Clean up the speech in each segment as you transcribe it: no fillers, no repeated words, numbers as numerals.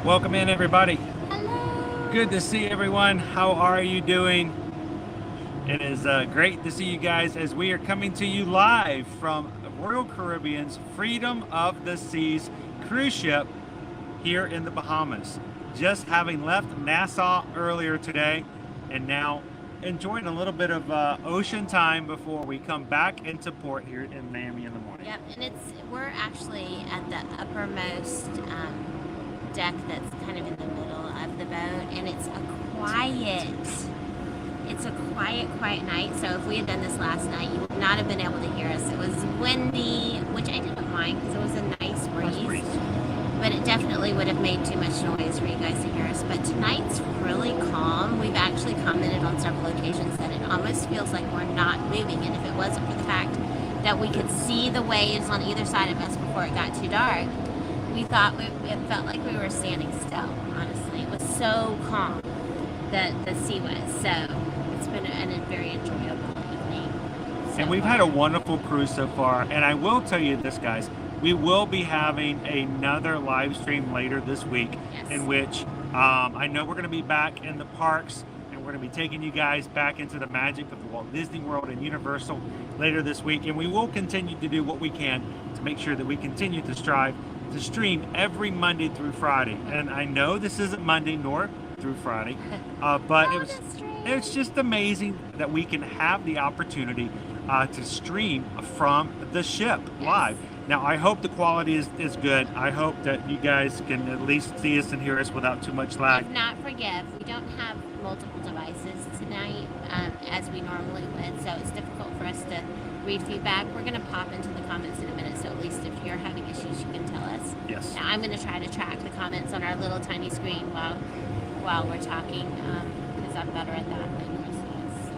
Welcome in, everybody. Hello. Good to see everyone. How are you doing? It is great to see you guys as we are coming to you live from Royal Caribbean's Freedom of the Seas cruise ship here in the Bahamas. Just having left Nassau earlier today and now enjoying a little bit of ocean time before we come back into port here in Miami in the morning. Yep, and we're actually at the uppermost deck that's kind of in the middle of the boat, and it's a quiet night. So if we had done this last night, you would not have been able to hear us. It was windy, which I didn't mind because it was a nice breeze, but it definitely would have made too much noise for you guys to hear us. But tonight's really calm. We've actually commented on several occasions that it almost feels like we're not moving, and if it wasn't for the fact that we could see the waves on either side of us before it got too dark, it felt like we were standing still, honestly. It was so calm, the sea was. So it's been a very enjoyable evening. And we've had a wonderful cruise so far. And I will tell you this, guys, we will be having another live stream later this week, yes, in which I know we're going to be back in the parks, and we're going to be taking you guys back into the magic of the Walt Disney World and Universal later this week. And we will continue to do what we can to make sure that we continue to strive to stream every Monday through Friday. And I know this isn't Monday nor through Friday, but it's just amazing that we can have the opportunity to stream from the ship live. Now, I hope the quality is good. I hope that you guys can at least see us and hear us without too much lag. If not, forgive. We don't have multiple devices tonight as we normally would, so it's difficult for us to read feedback. We're going to pop into the comments in a minute, so at least if you're having issues, you can tell us. Yes. Now, I'm going to try to track the comments on our little tiny screen while we're talking, because I'm better at that than Chris is. So.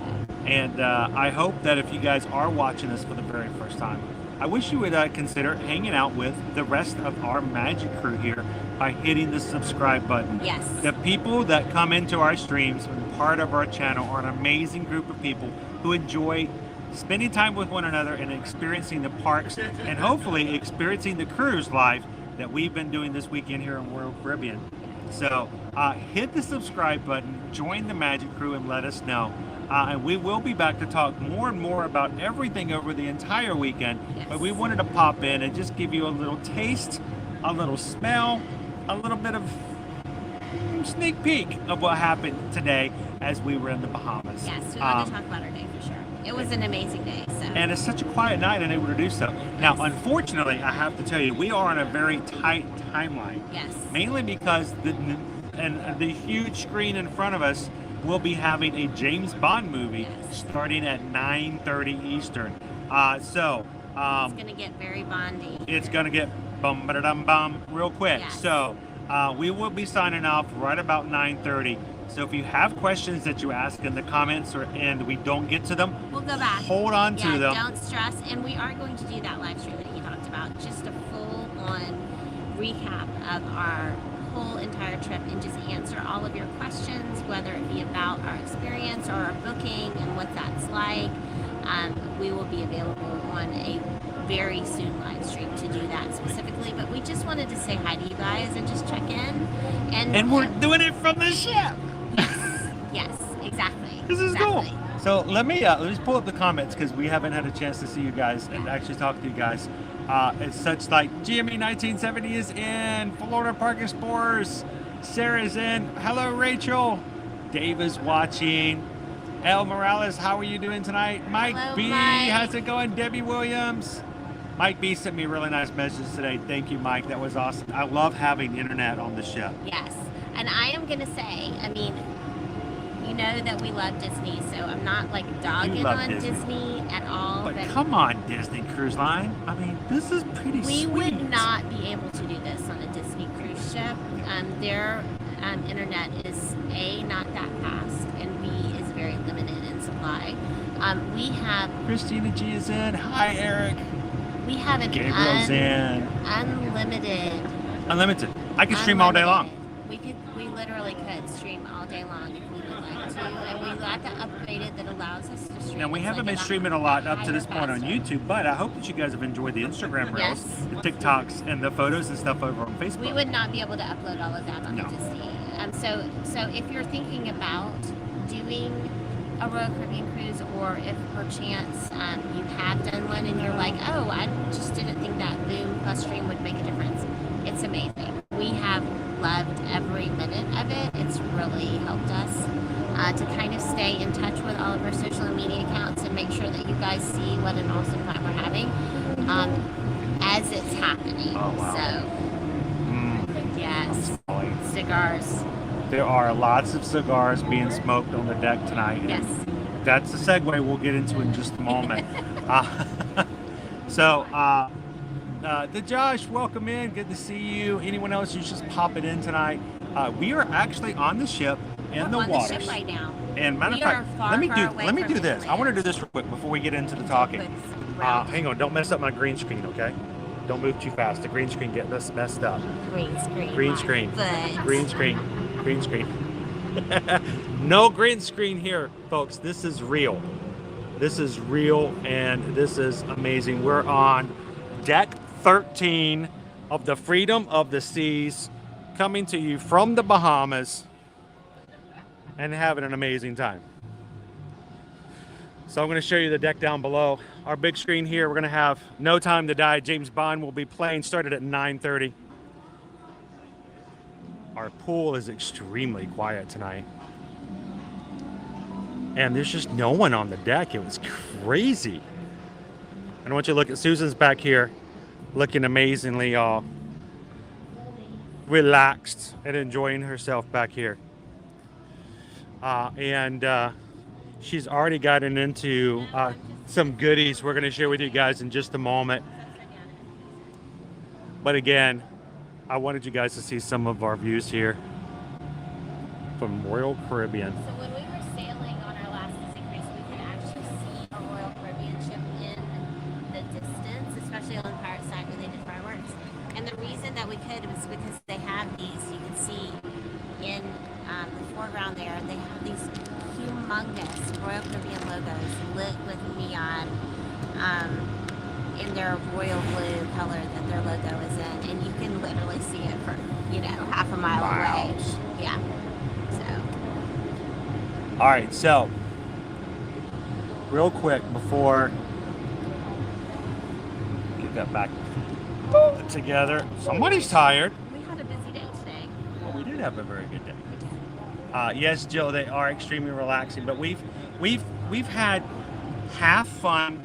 And I hope that if you guys are watching this for the very first time, I wish you would consider hanging out with the rest of our magic crew here by hitting the subscribe button. Yes. The people that come into our streams and part of our channel are an amazing group of people who enjoy spending time with one another and experiencing the parks and hopefully experiencing the cruise life that we've been doing this weekend here in Royal Caribbean. So hit the subscribe button, join the magic crew, and let us know. And we will be back to talk more and more about everything over the entire weekend. Yes. But we wanted to pop in and just give you a little taste, a little smell, a little bit of sneak peek of what happened today as we were in the Bahamas. Yes, we want to talk about our day for sure. It was an amazing day. So. And it's such a quiet night and able to do so. Now, unfortunately, I have to tell you, we are on a very tight timeline. Yes. Mainly because the huge screen in front of us will be having a James Bond movie starting at 9:30 Eastern. It's going to get very Bondy. It's going to get bum real quick. Yes. So we will be signing off right about 9:30. So if you have questions that you ask in the comments and we don't get to them, we'll go back. Hold on to them. Don't stress. And we are going to do that live stream that you talked about. Just a full-on recap of our whole entire trip and just answer all of your questions, whether it be about our experience or our booking and what that's like. We will be available on a very soon live stream to do that specifically, but we just wanted to say hi to you guys and just check in. And we're doing it from the ship. Yes, exactly. This is cool. So let me just pull up the comments because we haven't had a chance to see you guys and actually talk to you guys. It's such like GME 1970 is in, Florida Park Explorers, Sarah's in, hello Rachel, Dave is watching, El Morales, how are you doing tonight? Mike hello, B, Mike. how's it going? Debbie Williams. Mike B sent me a really nice message today. Thank you, Mike. That was awesome. I love having internet on the ship. Yes. And I am going to say, I mean, you know that we love Disney, so I'm not like dogging on Disney at all. But come on, Disney Cruise Line. I mean, this is pretty sweet. We would not be able to do this on a Disney cruise ship. Their internet is A, not that fast, and B, is very limited in supply. We have... Christina G is in. Hi, Eric. We have an Gabriel's in. unlimited. Unlimited. I can stream all day long. We literally could stream all day long if we would like to, and we got the upgraded that allows us to stream. Now, we It's haven't like been a streaming a lot up to this point on faster. YouTube, but I hope that you guys have enjoyed the Instagram reels, Yes. the TikToks, and the photos and stuff over on Facebook. We would not be able to upload all of that on No. the Disney. So if you're thinking about doing a Royal Caribbean cruise, or if perchance you have done one and you're like, oh, I just didn't think that Boom plus stream would make a difference. It's amazing. We have loved every minute of it. It's really helped us to kind of stay in touch with all of our social media accounts and make sure that you guys see what an awesome time we're having as it's happening. Oh, wow. So, yes, cigars. There are lots of cigars being smoked on the deck tonight. and Yes. That's a segue we'll get into in just a moment. The Josh, welcome in. Good to see you. Anyone else who's just popping in tonight? We are actually on the ship in the We're on waters. the ship right now. And matter of We are fact, far, let me far do away let me from do this. I want to do land. this real quick before we get into the talking. Hang on, don't mess up my green screen, okay? Don't move too fast. The green screen getting us messed up. Green screen. Green my screen. foot. Green screen. Green screen. No green screen here, folks. This is real. This is real, and this is amazing. We're on deck 13 of the Freedom of the Seas, coming to you from the Bahamas and having an amazing time. So I'm going to show you the deck down below. Our big screen here, we're going to have No Time to Die. James Bond will be playing, started at 9:30. Our pool is extremely quiet tonight. And there's just no one on the deck. It was crazy. And I want you to look at Susan's back here, looking amazingly relaxed and enjoying herself back here. She's already gotten into some goodies we're going to share with you guys in just a moment. But again, I wanted you guys to see some of our views here from Royal Caribbean. So when we were sailing on our last Disney cruise, we could actually see a Royal Caribbean ship in the distance, especially on the pirate side where they did fireworks. And the reason that we could was because they have these, you can see in the foreground there, they have these humongous Royal Caribbean logos lit with neon in their royal blue color that their logo is in. And you can literally see it from, half a mile away. Yeah. So. All right, so real quick before get that back together. Somebody's tired. We had a busy day today. Well, we did have a very good day. Yes, Jill, they are extremely relaxing, but we've had half fun,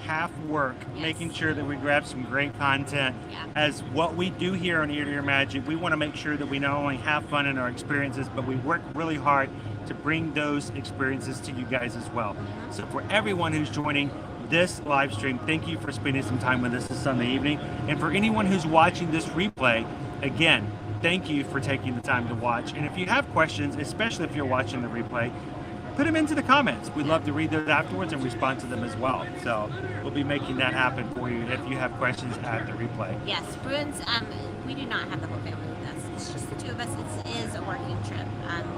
half work, Yes. making sure that we grab some great content. Yeah. As what we do here on Ear to Ear Magic, we want to make sure that we not only have fun in our experiences, but we work really hard to bring those experiences to you guys as well. So for everyone who's joining this live stream, thank you for spending some time with us this Sunday evening. And for anyone who's watching this replay, again, thank you for taking the time to watch. And if you have questions, especially if you're watching the replay, put them into the comments. We'd love to read those afterwards and respond to them as well. So we'll be making that happen for you if you have questions at the replay. Yes, Bruins, we do not have the whole family with us. It's just the two of us. It is a working trip.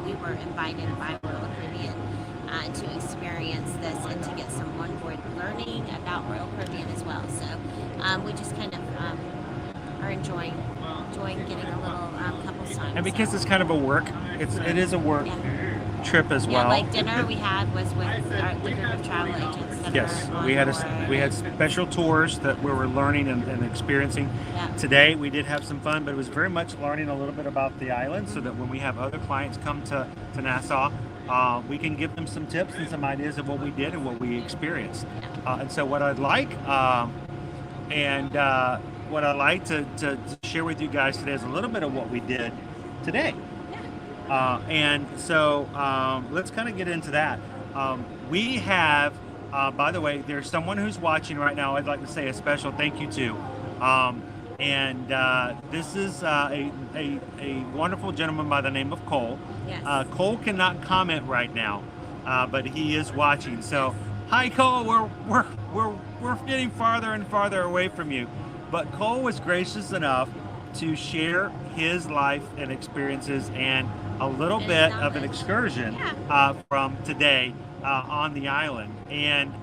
We were invited by Royal Caribbean to experience this and to get some onboard learning about Royal Caribbean as well. So we just kind of are enjoying getting a little couples time. And because it's kind of a work, it is a work Yeah. trip as Yeah, well. like dinner we had was with the group of travel agents. That Yes, were on we had board. special tours that we were learning and experiencing. Yeah. Today we did have some fun, but it was very much learning a little bit about the island, so that when we have other clients come to Nassau, we can give them some tips and some ideas of what we did and what we experienced. And so what I'd like, what I'd like to share with you guys today is a little bit of what we did today. Let's kind of get into that. We have, by the way, there's someone who's watching right now. I'd like to say a special thank you to. This is a wonderful gentleman by the name of Cole. Yes. Cole cannot comment right now, but he is watching. So, hi Cole. We're getting farther and farther away from you. But Cole was gracious enough to share his life and experiences and a little And bit his of an knowledge. excursion from today on the island. And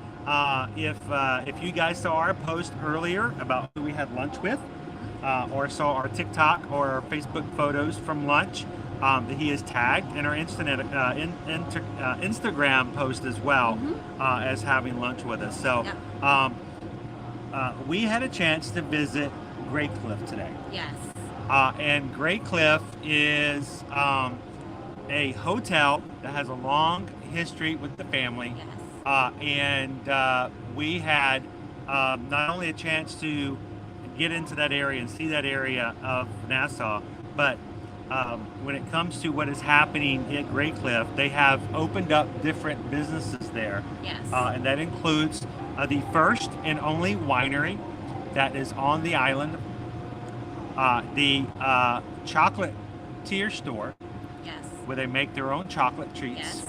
if you guys saw our post earlier about who we had lunch with, or saw our TikTok or our Facebook photos from lunch, that he is tagged in our Instagram post as well, as having lunch with us. So we had a chance to visit Grey Cliff today. Yes. And Grey Cliff is a hotel that has a long history with the family. Yes. And we had not only a chance to get into that area and see that area of Nassau, but when it comes to what is happening at Grey Cliff, they have opened up different businesses there. Yes. And that includes the first and only winery that is on the island, the Chocolatier store, Yes. where they make their own chocolate treats. Yes.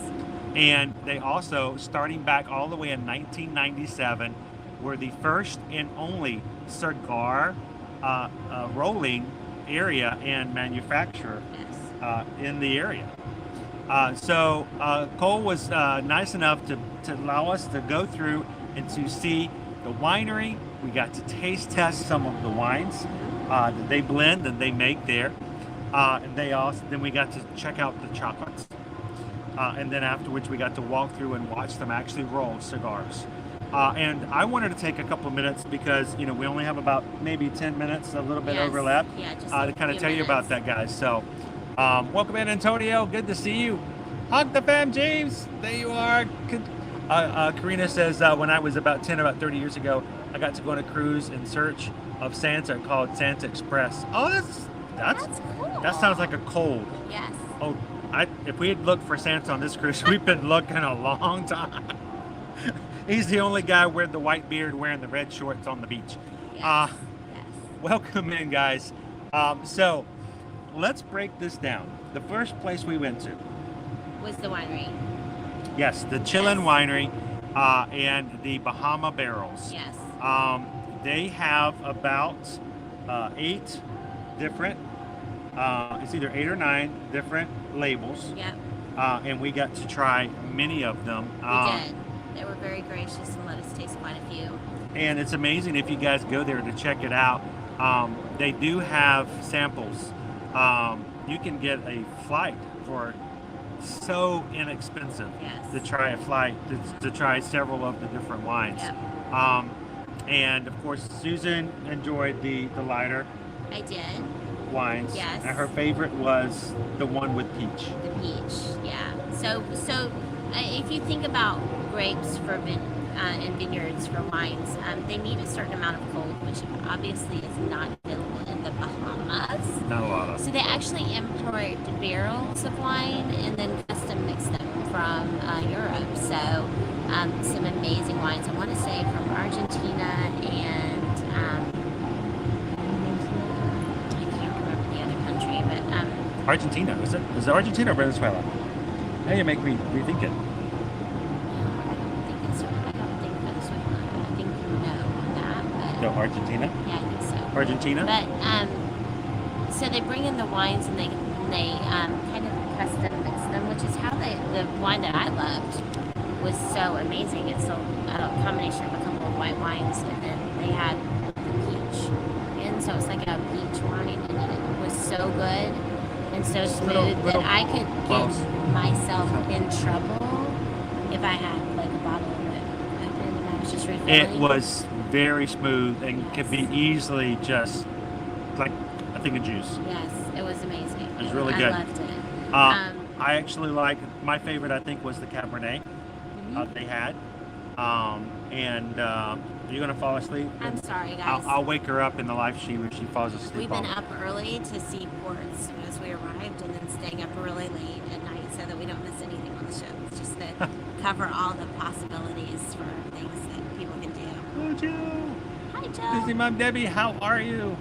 And they also, starting back all the way in 1997, were the first and only cigar rolling area and manufacturer in the area. So Cole was nice enough to allow us to go through and to see the winery. We got to taste test some of the wines that they blend and they make there. And then we got to check out the chocolates. And then afterwards we got to walk through and watch them actually roll cigars. And I wanted to take a couple of minutes because, we only have about maybe 10 minutes, a little bit overlap, just to kind of tell you about that, guys. So welcome in, Antonio. Good to see you. Hug the fam, James. There you are. Karina says, when I was about 30 years ago, I got to go on a cruise in search of Santa called Santa Express. Oh, that's cool. That sounds like a cold. Yes. Oh, if we had looked for Santa on this cruise, we've been looking a long time. He's the only guy with the white beard wearing the red shorts on the beach. Yes. Welcome in, guys. So let's break this down. The first place we went to Was the winery. Yes, the Chillin' Winery and the Bahama Barrels. Yes. They have about 8 different, it's either 8 or 9 different labels. Yep. And we got to try many of them. We did. They were very gracious and let us taste quite a few. And it's amazing if you guys go there to check it out. They do have samples. You can get a flight for so inexpensive to try a flight, to try several of the different wines. Yep. And of course, Susan enjoyed the lighter I did. wines. Yes. And her favorite was the one with peach. The peach, yeah. So if you think about grapes for and vineyards for wines, they need a certain amount of cold, which obviously is not available in the Bahamas. Not a lot of. So they actually import barrels of wine and then custom mix them from Europe. So some amazing wines. I want to say from Argentina and I can't remember the other country, but Argentina, was it Argentina or Venezuela? Now you make me rethink it. No, Argentina? Yeah, I think so. Argentina? But, so they bring in the wines and they kind of custom mix them, which is how the wine that I loved was so amazing. It's a combination of a couple of white wines and then they had the peach. And so it's like a peach wine and it was so good and so smooth that I could get myself in trouble if I had like a bottle of it and I was just refilling. It was very smooth and could be easily just like a thing of juice. Yes, it was amazing. It was really good. I loved it. I actually like, my favorite I think was the Cabernet they had. You're going to fall asleep? I'm sorry, guys. I'll wake her up in the live stream when she falls asleep. We've been up early to see ports as we arrived and then staying up really late at night so that we don't miss anything on the ship. It's just to cover all the possibilities for things that people can do. Oh, Joe. Hi, Joe. Disney Mom Debbie, how are you?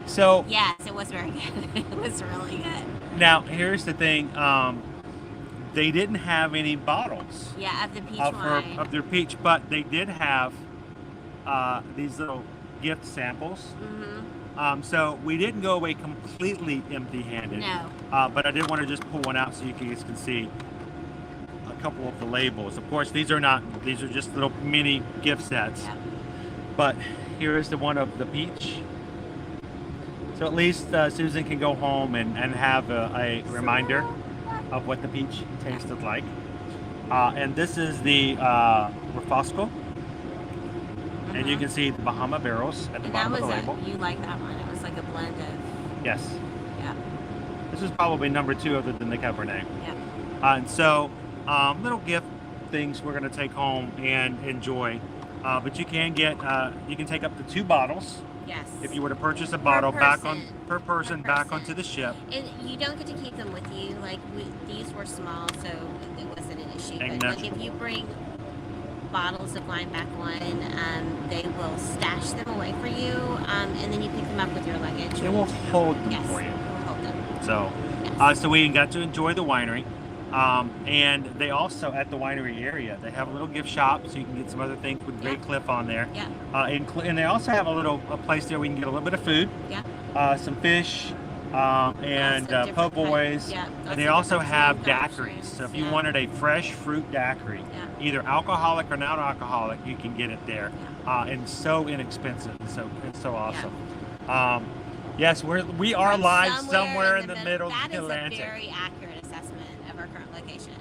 So yes, it was very good. It was really good. Now, here's the thing. They didn't have any bottles. Yeah, of the peach wine. Of their peach, but they did have these little gift samples. So we didn't go away completely empty-handed. No. But I did want to just pull one out so you guys can see a couple of the labels. Of course, these are just little mini gift sets. Yeah. But here is the one of the peach. So at least Susan can go home and have a reminder of what the peach tasted like. And this is the Refosco. And you can see the Bahama Barrels at the bottom of the label. You like that one. It was like a blend of... Yes. Yeah. This is probably number 2 other than the Cabernet. Yeah. And so little gift things we're going to take home and enjoy. But you can get, you can take up to 2 bottles. Yes. If you were to purchase a bottle per person back onto the ship. And you don't get to keep them with you. Like these were small, so it wasn't an issue. And but like if you bring bottles of wine back on, they will stash them away for you, and then you pick them up with your luggage. They will hold them yes, for you. They will hold them. So, yes. So we got to enjoy the winery. And they also, at the winery area, they have a little gift shop, so you can get some other things with Great Cliff on there. Yeah. And they also have a place there where you can get a little bit of food. Yeah. Some fish, and po' boys. Yeah. And they also have daiquiris. So if you wanted a fresh fruit daiquiri, either alcoholic or non-alcoholic, you can get it there. And so inexpensive. It's so awesome. Yes, we are live somewhere in the middle of the Atlantic. That is a very accurate assessment of our current location.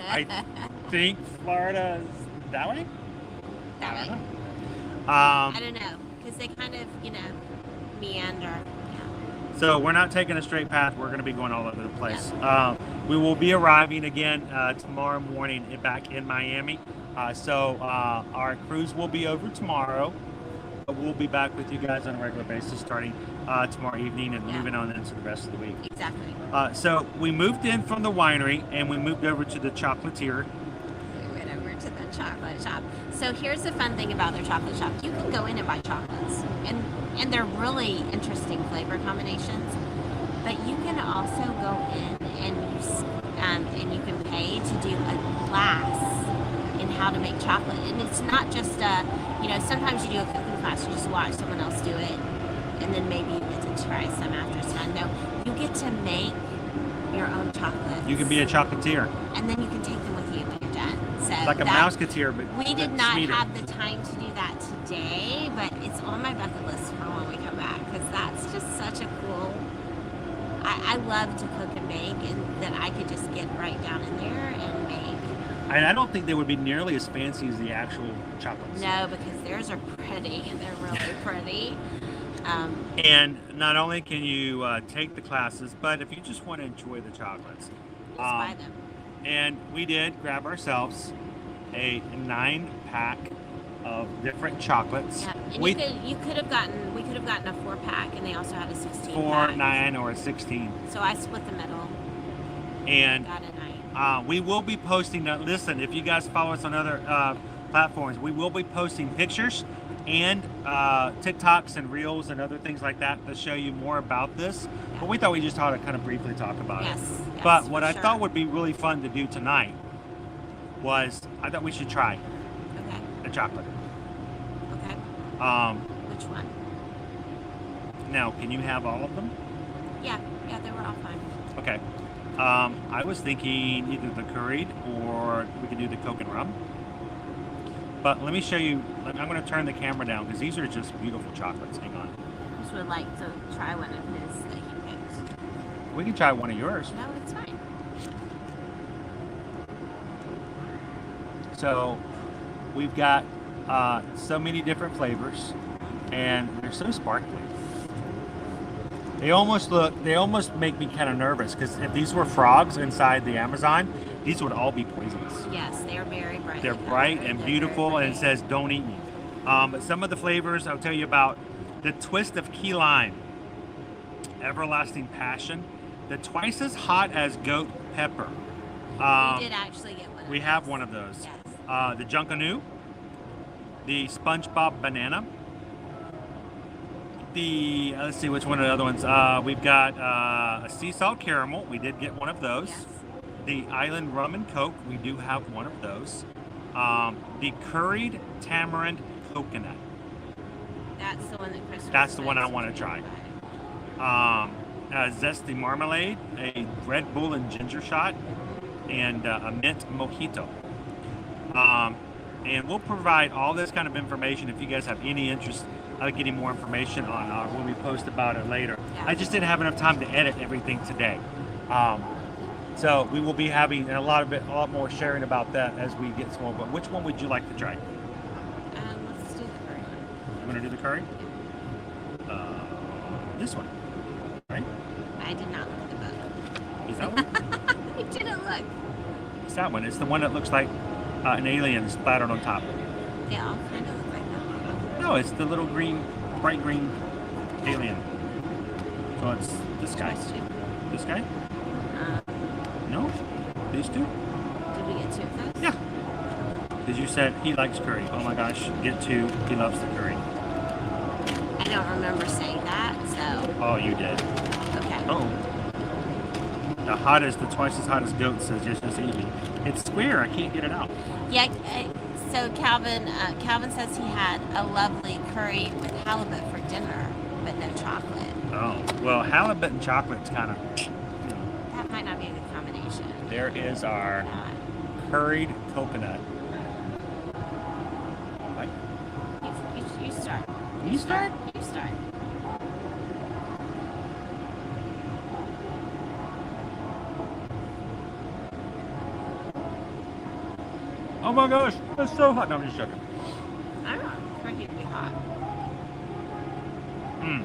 I think Florida is that way? That way. I don't know, because they kind of, meander. Yeah. So we're not taking a straight path. We're going to be going all over the place. Yeah. We will be arriving again tomorrow morning back in Miami. So our cruise will be over tomorrow. We'll be back with you guys on a regular basis starting tomorrow evening and moving on into the rest of the week. Exactly. So we moved in from the winery and we moved over to the Chocolatier. We went over to the chocolate shop. So here's the fun thing about their chocolate shop. You can go in and buy chocolates, and they're really interesting flavor combinations. But you can also go in and you can pay to do a class in how to make chocolate. And it's not just sometimes you do a cooking class, you just watch someone else do it, and then maybe you get to try some after it's done. No, you get to make your own chocolate. You can be a chocolatier. And then you can take them with you when you're done. So like a mouseketeer, but we did not sweeter. have the time to do that today, but it's on my bucket list for when we come back, because that's just such a cool... I love to cook and bake, and that I could just get right down in there and make. And I don't think they would be nearly as fancy as the actual chocolates. No, because theirs are pretty, and they're really pretty. And not only can you take the classes, but if you just want to enjoy the chocolates, just buy them. And we did grab ourselves a 9-pack of different chocolates. Yeah, and we could have gotten a 4-pack, and they also had a 16-pack. 4, 9, or a 16. So I split the middle. And got a 9. We will be posting. Listen, if you guys follow us on other platforms, we will be posting pictures and TikToks and Reels and other things like that to show you more about this. Yeah. But we thought we just ought to kind of briefly talk about it. But what I thought would be really fun to do tonight was I thought we should try the chocolate. Okay. Which one? Now, can you have all of them? Yeah, they were all fine. Okay. I was thinking either the curried or we could do the Coke and rum. But let me show you. I'm going to turn the camera down because these are just beautiful chocolates. Hang on. I just would like to try one of his that he picked. We can try one of yours. No, it's fine. So we've got so many different flavors, and they're so sparkly. They almost make me kind of nervous because if these were frogs inside the Amazon, these would all be poisonous. Yes, they are very bright. They're bright and beautiful, and it says "Don't eat me." But some of the flavors I'll tell you about: the twist of key lime, everlasting passion, the twice as hot as goat pepper. We did actually get one. We have one of those. Yes. The Junkanoo, the SpongeBob banana. Let's see which one of the other ones. We've got a sea salt caramel. We did get one of those. Yes. The Island Rum and Coke. We do have one of those. The curried tamarind coconut. That's the one one that Chris. That's the one I want to try. Zesty marmalade, a Red Bull and ginger shot, and a mint mojito. And we'll provide all this kind of information if you guys have any interest getting more information on when we post about it later. Yeah. I just didn't have enough time to edit everything today. So we will be having a lot more sharing about that as we get some more. But which one would you like to try? Let's do the curry one. You want to do the curry? This one, right? I did not look at the book. Is that one? You didn't look. It's that one. It's the one that looks like an alien splattered on top. They all kind of look like that. No, it's the little green, bright green alien. So it's this guy. This guy? No? These two? Did we get two of those? Yeah. Because you said he likes curry. Oh my gosh, get two. He loves the curry. I don't remember saying that, so. Oh, you did. Okay. Oh. The twice as hot as goat says just eat me. It's square. I can't get it out. Yeah. So Calvin says he had a lovely curry with halibut for dinner, but no chocolate. Oh, well, halibut and chocolate's kind of. That might not be a good combination. There is our curried coconut. Right? You start. You start? You start. Oh my gosh, it's so hot. No, I'm just joking. I don't know. It's going to be hot. Mmm.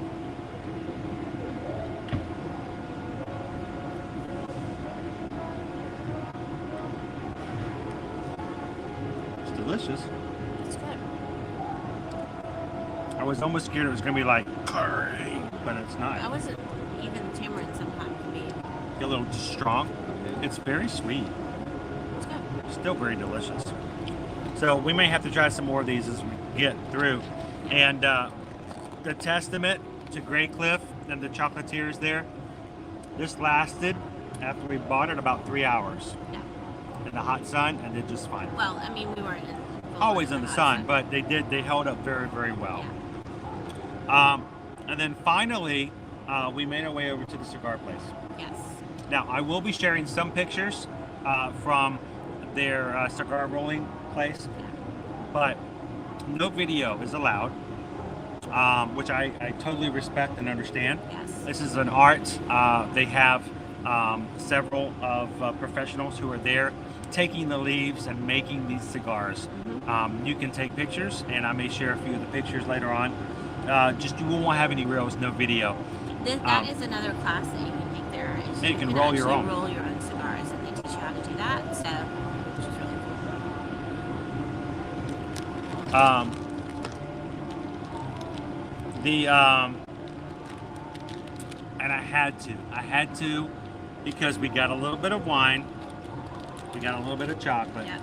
It's delicious. It's good. I was almost scared it was going to be like curry, but it's not. I wasn't even tamarind sometimes can be. A little strong. It's very sweet. It's good. Still very delicious. So we may have to try some more of these as we get through. And the testament to Grey Cliff and the Chocolatiers there, this lasted, after we bought it, about 3 hours. Yeah. In the hot sun, and did just fine. Well, I mean, we weren't always in the sun, but they held up very, very well. Yeah. And then finally, we made our way over to the cigar place. Yes. Now, I will be sharing some pictures from their cigar rolling place, but no video is allowed, which I totally respect and understand. Yes. This is an art. They have several of professionals who are there taking the leaves and making these cigars. Mm-hmm. You can take pictures, and I may share a few of the pictures later on. Just you won't have any reels, no video. That is another class that you can take there. You can roll your own. Roll your own cigars, and they teach you how to do that. So, which is really cool. And I had to, because we got a little bit of wine, we got a little bit of chocolate. Yeah.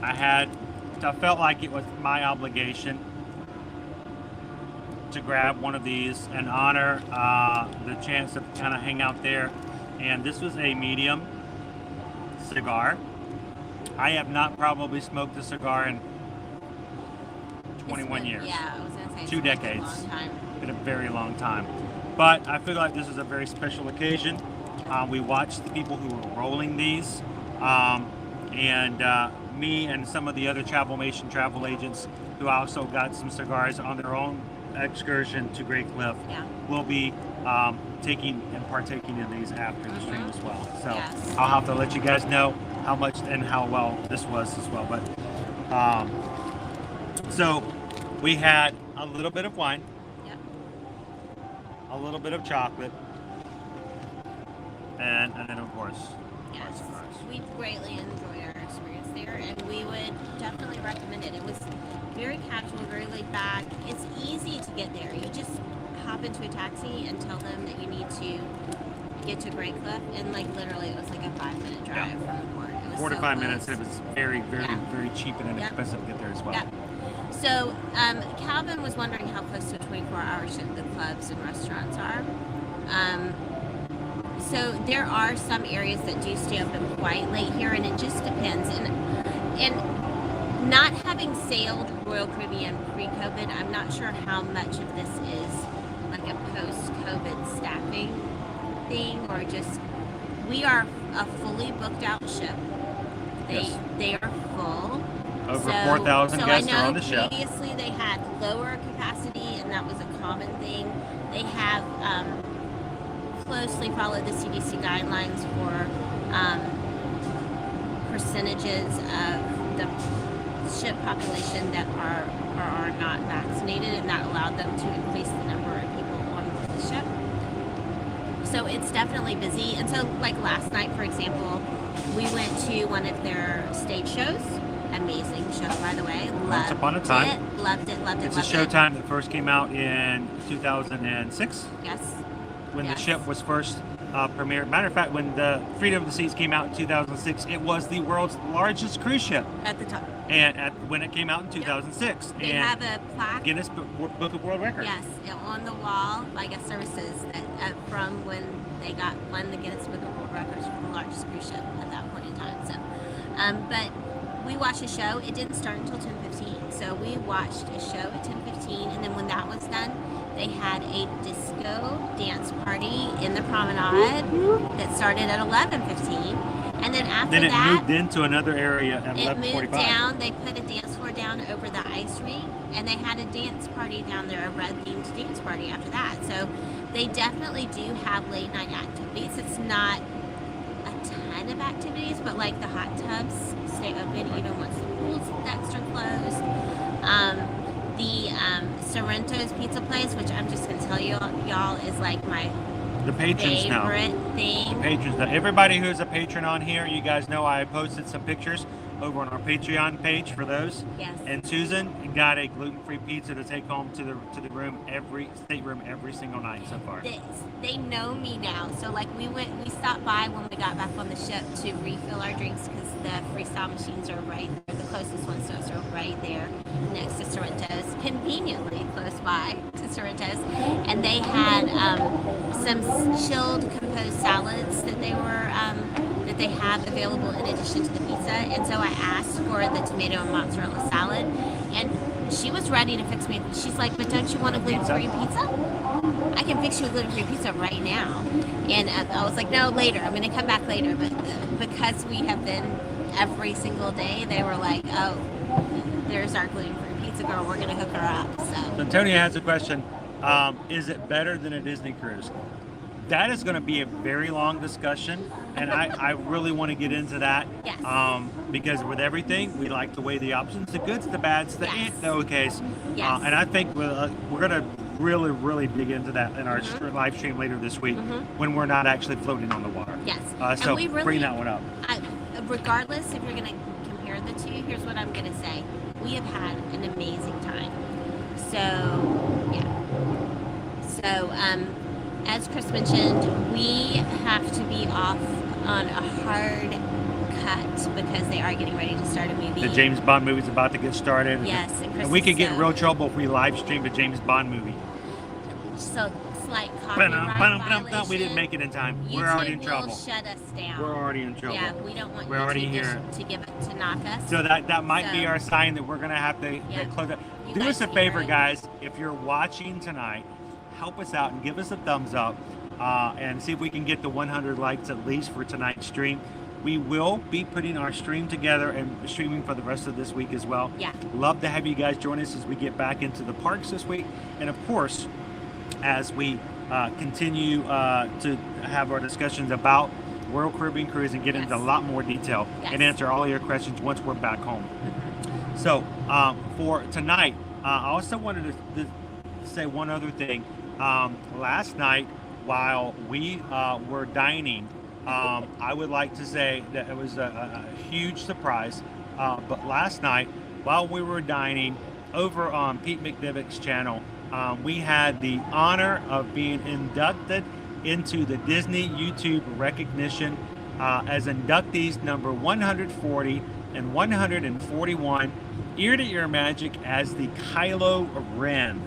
I felt like it was my obligation to grab one of these and honor the chance to kind of hang out there. And this was a medium cigar. I have not probably smoked a cigar in 21 years. Yeah, I was going to say 2 decades. It's been a long time. Been a very long time. But I feel like this is a very special occasion. We watched the people who were rolling these. And me and some of the other Travelmation travel agents who also got some cigars on their own excursion to Grey Cliff will be taking and partaking in these after the stream as well. So yes. I'll have to let you guys know how much and how well this was as well. But so we had a little bit of wine, a little bit of chocolate, and then of course our cigars. We greatly enjoyed our experience there, and we would definitely recommend it. It was very casual, very laid back. It's easy to get there. You just hop into a taxi and tell them that you need to get to Grey Cliff, and like literally it was like a 5-minute drive from the port. It was 4 to 5 minutes. It was very, very, very cheap and inexpensive to get there as well. So Calvin was wondering how close to a 24-hour shift the clubs and restaurants are. So there are some areas that do stay open quite late here, and it just depends. And Not having sailed Royal Caribbean pre-COVID, I'm not sure how much of this is like a post-COVID staffing thing or just we are a fully booked out ship. They are full. Over 4,000 guests are on the ship. Previously they had lower capacity and that was a common thing. They have closely followed the CDC guidelines for percentages of the ship population that are not vaccinated, and that allowed them to increase the number of people on the ship. So it's definitely busy. And so like last night, for example, we went to one of their stage shows. Amazing show, by the way. Once Upon a Time. Loved it. It's a Showtime that first came out in 2006. Yes. When the ship was first premiered. Matter of fact, when the Freedom of the Seas came out in 2006, it was the world's largest cruise ship. At the time. And when it came out in 2006. They have a plaque. Guinness Book of World Records. Yes, on the wall, I guess services that from when they won the Guinness Book of World Records for the largest cruise ship at that point in time. So, but we watched a show. It didn't start until 10:15. So we watched a show at 10:15, and then when that was done, they had a disco dance party in the promenade that started at 11:15. And then after that, it moved into another area at 11:45. It moved down. They put a dance floor down over the ice rink, and they had a dance party down there, a red-themed dance party after that. So they definitely do have late-night activities. It's not a ton of activities, but like the hot tubs stay open even once the pools decks are closed. The Sorrento's Pizza Place, which I'm just gonna tell you, y'all, is like my patrons favorite thing. The patrons now. Everybody who's a patron on here, you guys know I posted some pictures over on our Patreon page for those. Yes. And Susan got a gluten-free pizza to take home to the room stateroom every single night so far. They know me now. So like we stopped by when we got back on the ship to refill our drinks because the freestyle machines are right there. The closest ones to us are right there next to Sorrento's, conveniently close by to Sorrento's. And they had some chilled composed salads that they have available in addition to the pizza. And so I asked for the tomato and mozzarella salad, and she was ready to fix me. She's like, but don't you want a gluten-free pizza? I can fix you a gluten-free pizza right now. And I was like, no, later. I'm going to come back later. But because we have been every single day, they were like, oh, there's our gluten-free pizza girl. We're going to hook her up. So Antonia has a question. Is it better than a Disney cruise? That is going to be a very long discussion, and I really want to get into that. Yes. Because with everything, we like to weigh the options, the goods, the bads, the the okays. Yes. And I think we're going to really, really dig into that in our live stream later this week when we're not actually floating on the water. Yes. So bring that one up. Regardless if you're going to compare the two, here's what I'm going to say. We have had an amazing time. So, yeah. So, as Chris mentioned, we have to be off on a hard cut because they are getting ready to start a movie. The James Bond movie is about to get started. Yes, and we could get in real trouble if we live streamed a James Bond movie. So, slight copyright violation. We didn't make it in time. YouTube We're already in trouble. will shut us down. We're already in trouble. Yeah, we don't want We're already YouTube here to knock us. So that might be our sign that we're going to have to close up. Do us a favor, guys. If you're watching tonight, help us out and give us a thumbs up and see if we can get the 100 likes at least for tonight's stream. We will be putting our stream together and streaming for the rest of this week as well. Yeah. Love to have you guys join us as we get back into the parks this week. And of course, as we continue to have our discussions about Royal Caribbean Cruise and get into a lot more detail and answer all your questions once we're back home. So for tonight, I also wanted to say one other thing. Last night, while we were dining, I would like to say that it was a huge surprise. But last night, while we were dining over on Pete McDivick's channel, we had the honor of being inducted into the Disney YouTube recognition as inductees number 140 and 141, ear to ear magic as the Kylo Ren.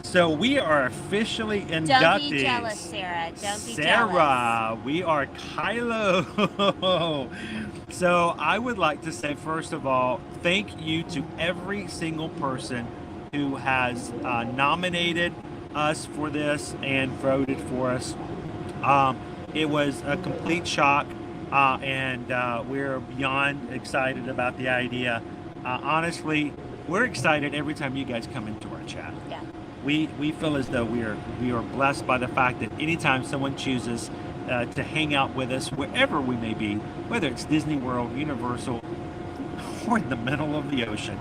So we are officially inductees. Don't be jealous, Sarah. Don't be jealous. Sarah, we are Kylo. So I would like to say, first of all, thank you to every single person who has nominated us for this and voted for us. It was a complete shock, and we're beyond excited about the idea. Honestly, we're excited every time you guys come into our chat. Yeah. We feel as though we are blessed by the fact that anytime someone chooses to hang out with us, wherever we may be, whether it's Disney World, Universal, or in the middle of the ocean,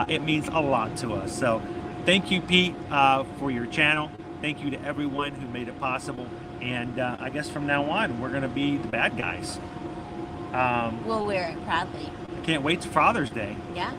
it means a lot to us. So thank you, Pete, for your channel. Thank you to everyone who made it possible. And I guess from now on, we're going to be the bad guys. We'll wear it proudly. Can't wait to Father's Day. Yeah.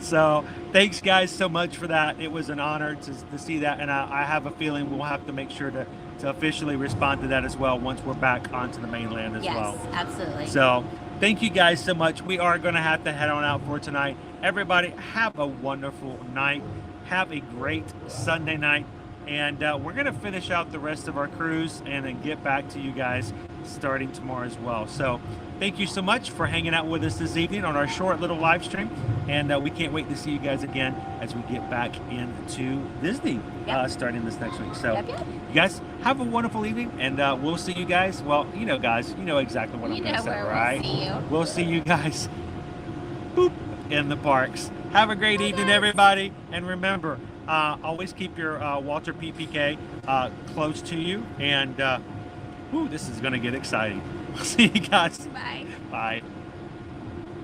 So thanks, guys, so much for that. It was an honor to see that. And I have a feeling we'll have to make sure to officially respond to that as well once we're back onto the mainland as well. Yes, absolutely. So thank you guys so much. We are going to have to head on out for tonight. Everybody, have a wonderful night. Have a great Sunday night. And we're going to finish out the rest of our cruise and then get back to you guys starting tomorrow as well. So thank you so much for hanging out with us this evening on our short little live stream. And we can't wait to see you guys again as we get back into Disney starting this next week. So you guys have a wonderful evening, and we'll see you guys. Well, you know, guys, you know exactly what I'm going to say, right? We'll see you guys boop, in the parks. Have a great evening, everybody. And remember, always keep your Walter PPK close to you. And this is going to get exciting. See you guys. Bye. Bye.